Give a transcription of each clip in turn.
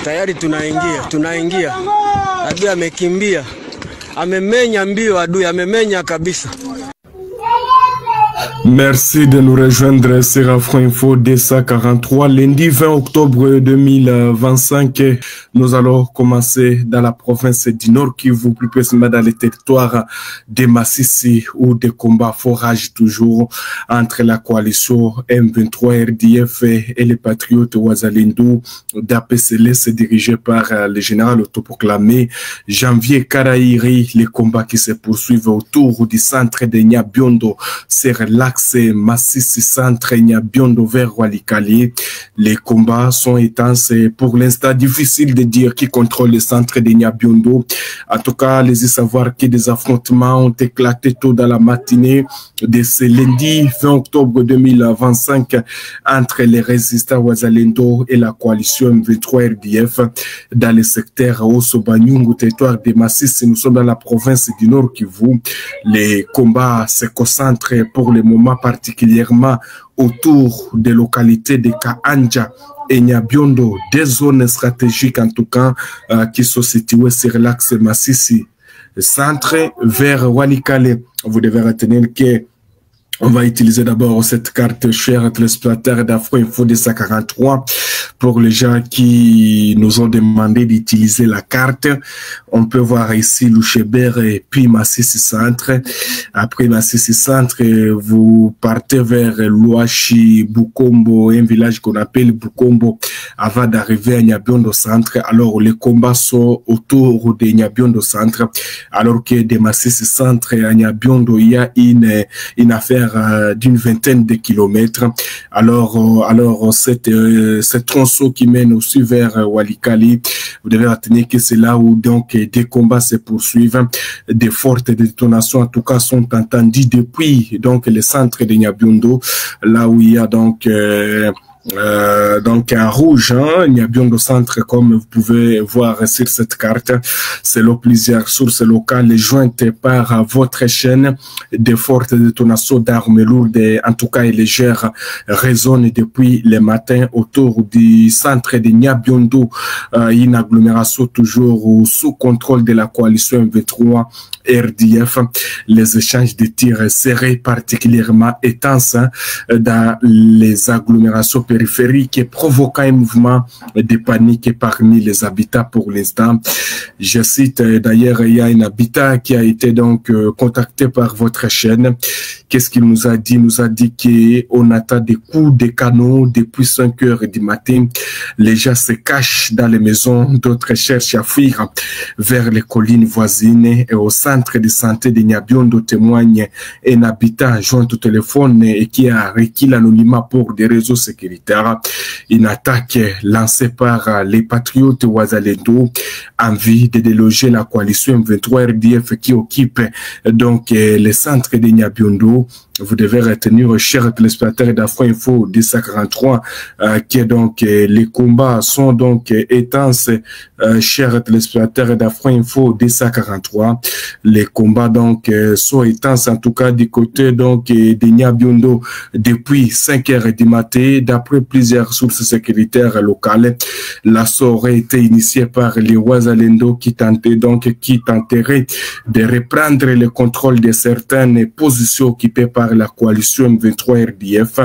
Tayari tunaingia. Adui amekimbia. Amemenya mbio adui, amemenya kabisa. Merci de nous rejoindre sur Afro Info D143, lundi 20 octobre 2025. Nous allons commencer dans la province du Nord Kivu, plus précisément dans les territoires de Massissi, où des combats foragent toujours entre la coalition M23 RDF et les patriotes Wazalendo d'APCLS dirigés par le général autoproclamé Janvier Karairi. Les combats qui se poursuivent autour du centre de Nyabiondo sur l'axe Massissi centre Nyabiondo vers Walikale. Les combats sont intenses et pour l'instant difficile de dire qui contrôle le centre de Nyabiondo. En tout cas, les savoir que des affrontements ont éclaté tôt dans la matinée de ce lundi 20 octobre 2025 entre les résistants Wazalendo et la coalition M23 RDF dans le secteur Osobanyungu, territoire de Massissi. Nous sommes dans la province du Nord Kivu. Les combats se concentrent pour le moment particulièrement autour des localités de Kaanja et Nyabiondo, des zones stratégiques en tout cas qui sont situées sur l'axe Massissi centre vers Walikale. Vous devez retenir que on va utiliser d'abord cette carte chère téléspectateurs d'Afro Info D143 pour les gens qui nous ont demandé d'utiliser la carte. On peut voir ici Louchébert et puis Massissi Centre. Après Massissi Centre, vous partez vers Louachi, Bukombo, un village qu'on appelle Bukombo, avant d'arriver à Nyabiondo Centre. Alors les combats sont autour de Nyabiondo Centre, alors que de Massissi Centre à Nyabiondo, il y a une affaire d'une vingtaine de kilomètres. Alors cette tronçon qui mène aussi vers Walikale, vous devez retenir que c'est là où donc des combats se poursuivent. Des fortes détonations en tout cas sont entendues depuis donc le centre de Nyabiondo, là où il y a donc un rouge, hein, Nyabiondo Centre, comme vous pouvez voir sur cette carte. Selon plusieurs sources locales jointes par votre chaîne, de fortes détonations d'armes lourdes, en tout cas et légères, résonnent depuis le matin autour du centre de Nyabiondo, une agglomération toujours sous contrôle de la coalition M23 RDF. Les échanges de tirs seraient particulièrement intenses dans les agglomérations périphériques et provoquant un mouvement de panique parmi les habitants pour l'instant. Je cite d'ailleurs, il y a un habitant qui a été donc contacté par votre chaîne. Qu'est-ce qu'il nous a dit? Il nous a dit qu'on attend des coups de canon depuis 5 heures du matin. Les gens se cachent dans les maisons, d'autres cherchent à fuir vers les collines voisines. Et au centre de santé de Nyabiondo témoigne un habitant joint au téléphone et qui a requis l'anonymat pour des réseaux sécuritaires. Une attaque lancée par les patriotes Wazalendo en vue de déloger la coalition M23 RDF qui occupe donc le centre de Nyabiondo. Vous devez retenir, chers téléspectateurs d'Afro Info D143, que donc les combats sont donc intenses, chers téléspectateurs d'Afro Info D143. Les combats donc sont intenses, en tout cas du côté donc de Nyabiondo depuis 5 heures du matin. D'après plusieurs sources sécuritaires locales, l'assaut aurait été initié par les Wazalendo qui tenteraient de reprendre le contrôle de certaines positions occupées par la coalition M23 RDF.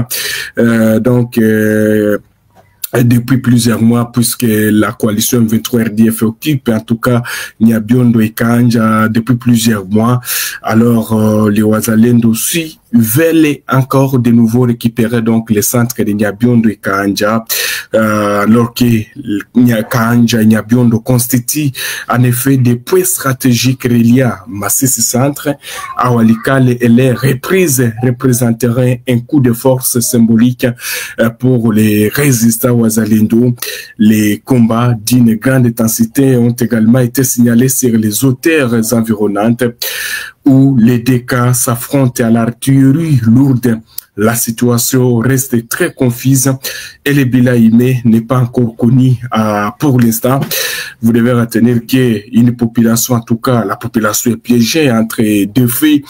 Depuis plusieurs mois, puisque la coalition M23 RDF occupe, en tout cas, Nyabiondo et Kaanja depuis plusieurs mois. Alors, les Wazalendo aussi veulent encore de nouveau récupérer donc les centres de Nyabiondo et Kaanja, alors que Kaanja et Nyabiondo constituent en effet des points stratégiques reliés à Massissi Centre, à Walikale, et les reprises représenteraient un coup de force symbolique pour les résistants Wazalendo. Les combats d'une grande intensité ont également été signalés sur les hauteurs environnantes où les deux camps s'affrontent à l'artillerie lourde. La situation reste très confuse et le bilan humain n'est pas encore connu pour l'instant. Vous devez retenir qu'une population, en tout cas la population est piégée entre deux faits.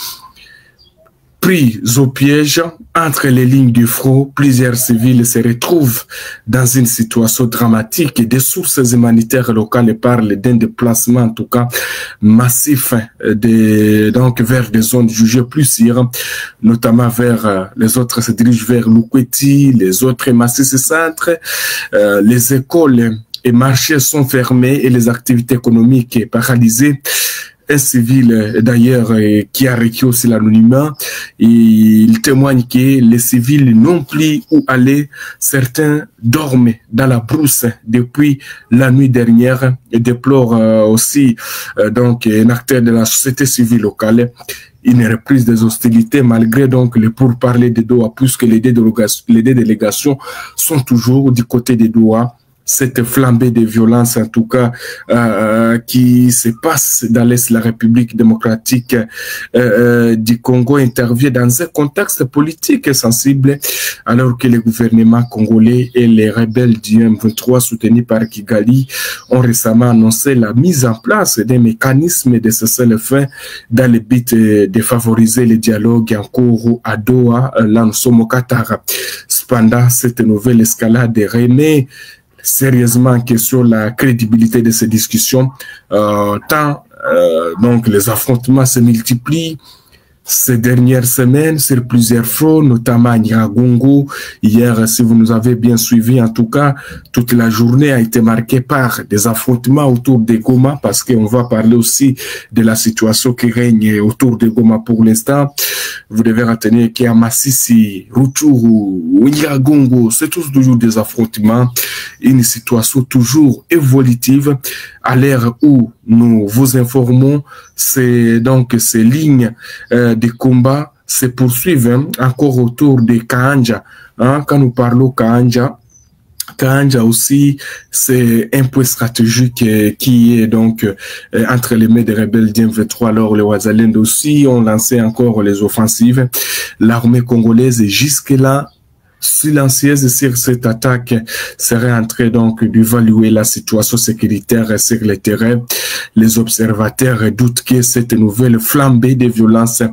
Pris au piège entre les lignes du front, plusieurs civils se retrouvent dans une situation dramatique et des sources humanitaires locales parlent d'un déplacement en tout cas massif donc vers des zones jugées plus sûres, notamment vers les autres se dirigent vers Lukweti, les autres Masisi centre, les écoles et marchés sont fermés et les activités économiques paralysées. Un civil d'ailleurs qui a requis aussi l'anonymat, il témoigne que les civils n'ont plus où aller. Certains dorment dans la brousse depuis la nuit dernière et déplorent aussi donc un acteur de la société civile locale une reprise des hostilités malgré donc les pourparlers de Doha, puisque les délégations sont toujours du côté de Doha. Cette flambée de violence, en tout cas, qui se passe dans l'Est de la République démocratique du Congo intervient dans un contexte politique sensible, alors que le gouvernement congolais et les rebelles du M23 soutenus par Kigali ont récemment annoncé la mise en place des mécanismes de cessez-le-feu dans le but de favoriser le dialogue en cours à Doha, là nous sommes au Qatar. Cependant, cette nouvelle escalade remet sérieusement en question la crédibilité de ces discussions, tant donc les affrontements se multiplient ces dernières semaines sur plusieurs fronts, notamment à Nyiragongo. Hier, si vous nous avez bien suivis, en tout cas, toute la journée a été marquée par des affrontements autour de Goma, parce qu'on va parler aussi de la situation qui règne autour de Goma pour l'instant. Vous devez retenir qu'à Masisi, Rutshuru, Nyiragongo, c'est toujours des affrontements, une situation toujours évolutive. À l'ère où nous vous informons, c'est donc ces lignes de combat se poursuivent encore autour de Kaanja. Quand nous parlons Kaanja aussi, c'est un point stratégique qui est donc entre les mains des rebelles du M23. Alors les Wazalendo aussi ont lancé encore les offensives. L'armée congolaise jusque-là silencieuse sur cette attaque serait en train donc d'évaluer la situation sécuritaire sur le terrain. Les observateurs doutent que cette nouvelle flambée de violence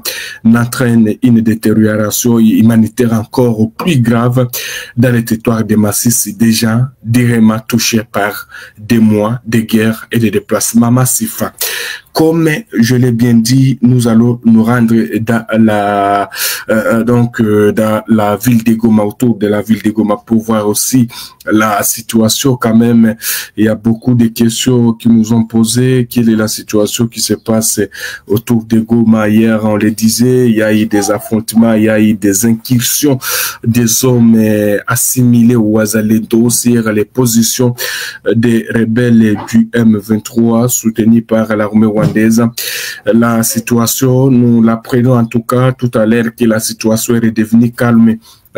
n'entraîne une détérioration humanitaire encore plus grave dans le territoire de Masisi, déjà directement touché par des mois de guerre et de déplacements massifs. Comme je l'ai bien dit, nous allons nous rendre dans la ville de Goma, autour de la ville de Goma, pour voir aussi la situation quand même. Il y a beaucoup de questions qui nous ont posées. Quelle est la situation qui se passe autour de Goma? Hier, on le disait, il y a eu des affrontements, il y a eu des incursions des hommes assimilés au Wazalendo sur les positions des rebelles du M23 soutenus par l'armée rwandaise. La situation, nous l'apprenons en tout cas tout à l'heure que la situation est redevenue calme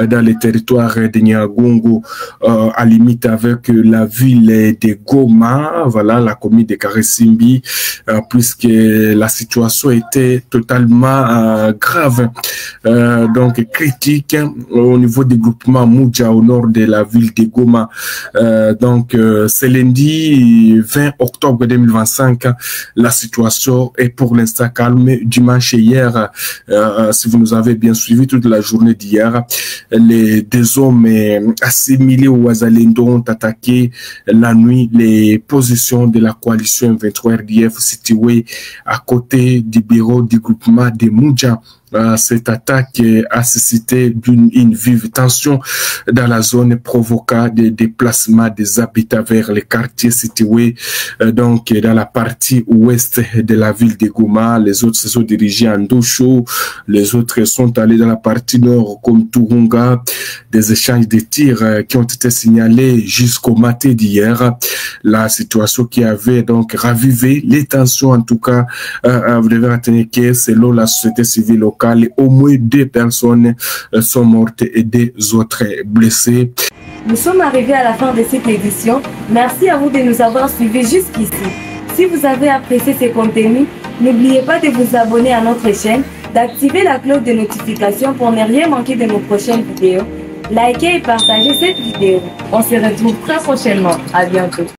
dans les territoires de Nyiragongo, à limite avec la ville de Goma, voilà, la commune de Karesimbi, puisque la situation était totalement grave, donc critique au niveau du groupement Moudja au nord de la ville de Goma. Donc c'est lundi 20 octobre 2025, la situation est pour l'instant calme. Dimanche hier, si vous nous avez bien suivi toute la journée d'hier, les deux hommes assimilés au Wazalendo ont attaqué la nuit les positions de la coalition M23 RDF situées à côté du bureau du groupement de Moudja. Cette attaque a suscité une vive tension dans la zone, provoquant des déplacements des habitants vers les quartiers situés donc dans la partie ouest de la ville de Goma. Les autres se sont dirigés à Ndosho, les autres sont allés dans la partie nord comme Turunga. Des échanges de tirs qui ont été signalés jusqu'au matin d'hier. La situation qui avait donc ravivé les tensions, en tout cas, vous devez retenir que selon la société civile locale, au moins 2 personnes sont mortes et 2 autres blessées. Nous sommes arrivés à la fin de cette édition. Merci à vous de nous avoir suivis jusqu'ici. Si vous avez apprécié ces contenus, n'oubliez pas de vous abonner à notre chaîne, d'activer la cloche de notification pour ne rien manquer de nos prochaines vidéos. Likez et partagez cette vidéo. On se retrouve très prochainement. À bientôt.